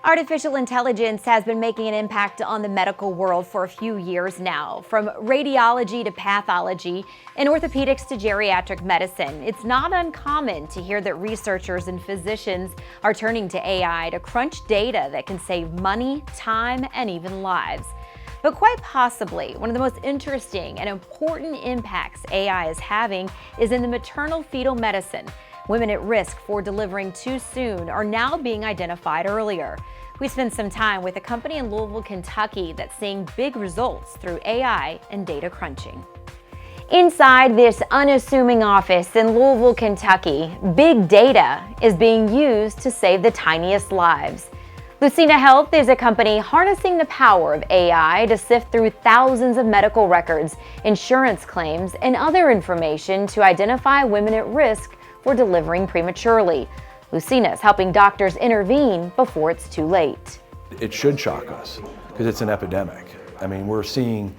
Artificial intelligence has been making an impact on the medical world for a few years now. From radiology to pathology and orthopedics to geriatric medicine, it's not uncommon to hear that researchers and physicians are turning to AI to crunch data that can save money, time, and even lives. But quite possibly, one of the most interesting and important impacts AI is having is in the maternal fetal medicine. Women at risk for delivering too soon are now being identified earlier. We spent some time with a company in Louisville, Kentucky that's seeing big results through AI and data crunching. Inside this unassuming office in Louisville, Kentucky, big data is being used to save the tiniest lives. Lucina Health is a company harnessing the power of AI to sift through thousands of medical records, insurance claims, and other information to identify women at risk for delivering prematurely. Lucina is helping doctors intervene before it's too late. It should shock us because it's an epidemic. I mean, we're seeing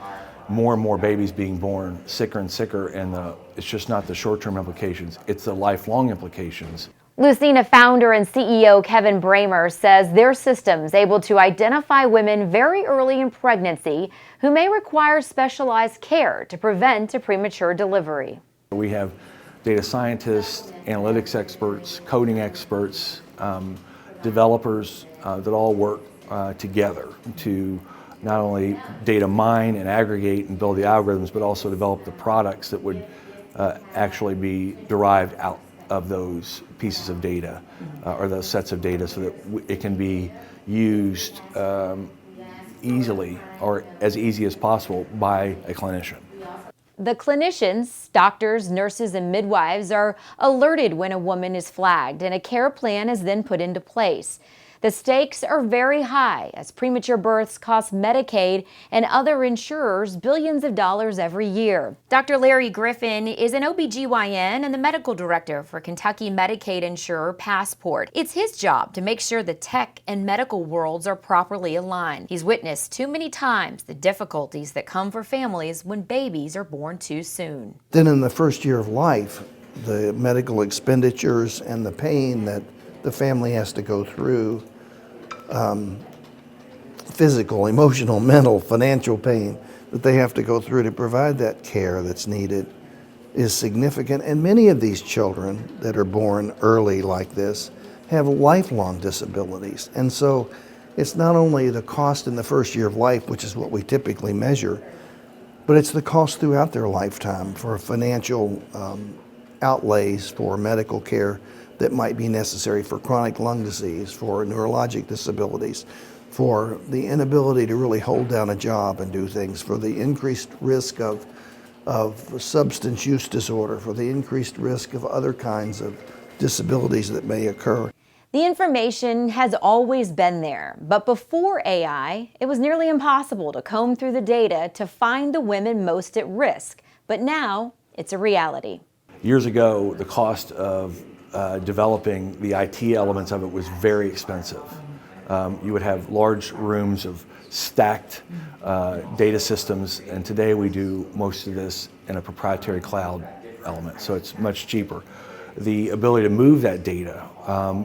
more and more babies being born sicker and sicker, and it's just not the short-term implications, it's the lifelong implications. Lucina founder and CEO Kevin Bramer says their system's able to identify women very early in pregnancy who may require specialized care to prevent a premature delivery. We have data scientists, analytics experts, coding experts, developers that all work together to not only data mine and aggregate and build the algorithms, but also develop the products that would actually be derived out of those pieces of data or those sets of data so that it can be used easily or as easy as possible by a clinician. The clinicians, doctors, nurses, and midwives are alerted when a woman is flagged, and a care plan is then put into place. The stakes are very high as premature births cost Medicaid and other insurers billions of dollars every year. Dr. Larry Griffin is an OBGYN and the medical director for Kentucky Medicaid insurer Passport. It's his job to make sure the tech and medical worlds are properly aligned. He's witnessed too many times the difficulties that come for families when babies are born too soon. Then in the first year of life, the medical expenditures and the pain that the family has to go through, physical, emotional, mental, financial pain that they have to go through to provide that care that's needed is significant. And many of these children that are born early like this have lifelong disabilities. And so it's not only the cost in the first year of life, which is what we typically measure, but it's the cost throughout their lifetime for financial outlays for medical care that might be necessary for chronic lung disease, for neurologic disabilities, for the inability to really hold down a job and do things, for the increased risk of substance use disorder, for the increased risk of other kinds of disabilities that may occur. The information has always been there, but before AI, it was nearly impossible to comb through the data to find the women most at risk. But now, it's a reality. Years ago, the cost of developing the IT elements of it was very expensive. You would have large rooms of stacked data systems, and today we do most of this in a proprietary cloud element, so it's much cheaper. The ability to move that data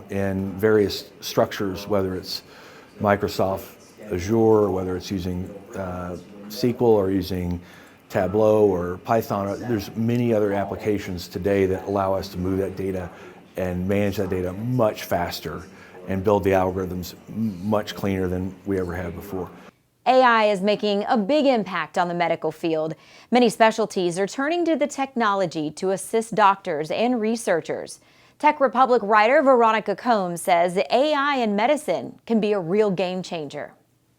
in various structures, whether it's Microsoft Azure, or whether it's using SQL or using Tableau or Python, there's many other applications today that allow us to move that data and manage that data much faster and build the algorithms much cleaner than we ever had before. AI is making a big impact on the medical field. Many specialties are turning to the technology to assist doctors and researchers. Tech Republic writer Veronica Combs says AI in medicine can be a real game changer.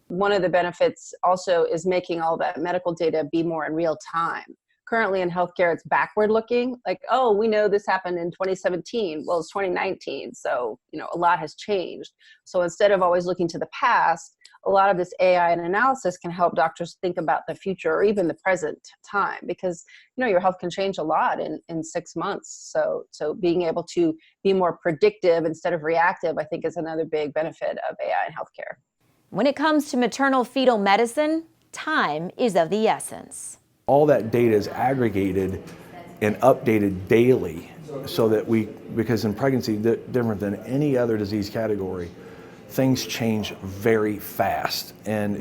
One of the benefits also is making all that medical data be more in real time. Currently in healthcare, it's backward looking, like, oh, we know this happened in 2017. Well, it's 2019, so a lot has changed. So instead of always looking to the past, a lot of this AI and analysis can help doctors think about the future or even the present time, because your health can change a lot in 6 months. So being able to be more predictive instead of reactive, I think, is another big benefit of AI in healthcare. When it comes to maternal fetal medicine, time is of the essence. All that data is aggregated and updated daily so that because in pregnancy, different than any other disease category, things change very fast. And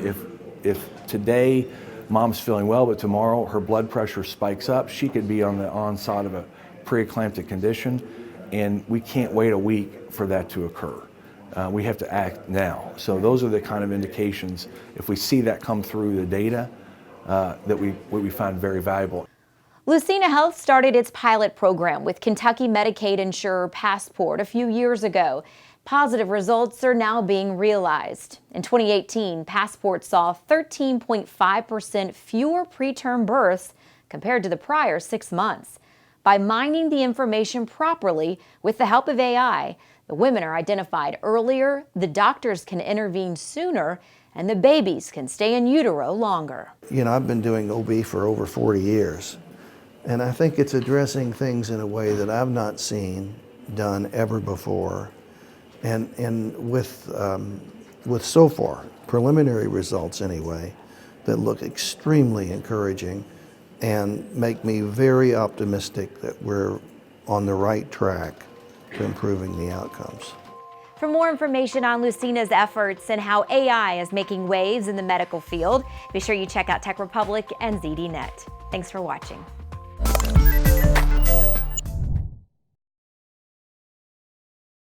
if today mom's feeling well, but tomorrow her blood pressure spikes up, she could be on the onset of a preeclamptic condition, and we can't wait a week for that to occur. We have to act now. So those are the kind of indications, if we see that come through the data, that we find very valuable. Lucina Health started its pilot program with Kentucky Medicaid insurer Passport a few years ago. Positive results are now being realized. In 2018, Passport saw 13.5% fewer preterm births compared to the prior 6 months. By mining the information properly with the help of AI, the women are identified earlier, the doctors can intervene sooner, and the babies can stay in utero longer. You know, I've been doing OB for over 40 years, and I think it's addressing things in a way that I've not seen done ever before. And with so far, preliminary results anyway, that look extremely encouraging and make me very optimistic that we're on the right track to improving the outcomes. For more information on Lucina's efforts and how AI is making waves in the medical field, be sure you check out Tech Republic and ZDNet. Thanks for watching.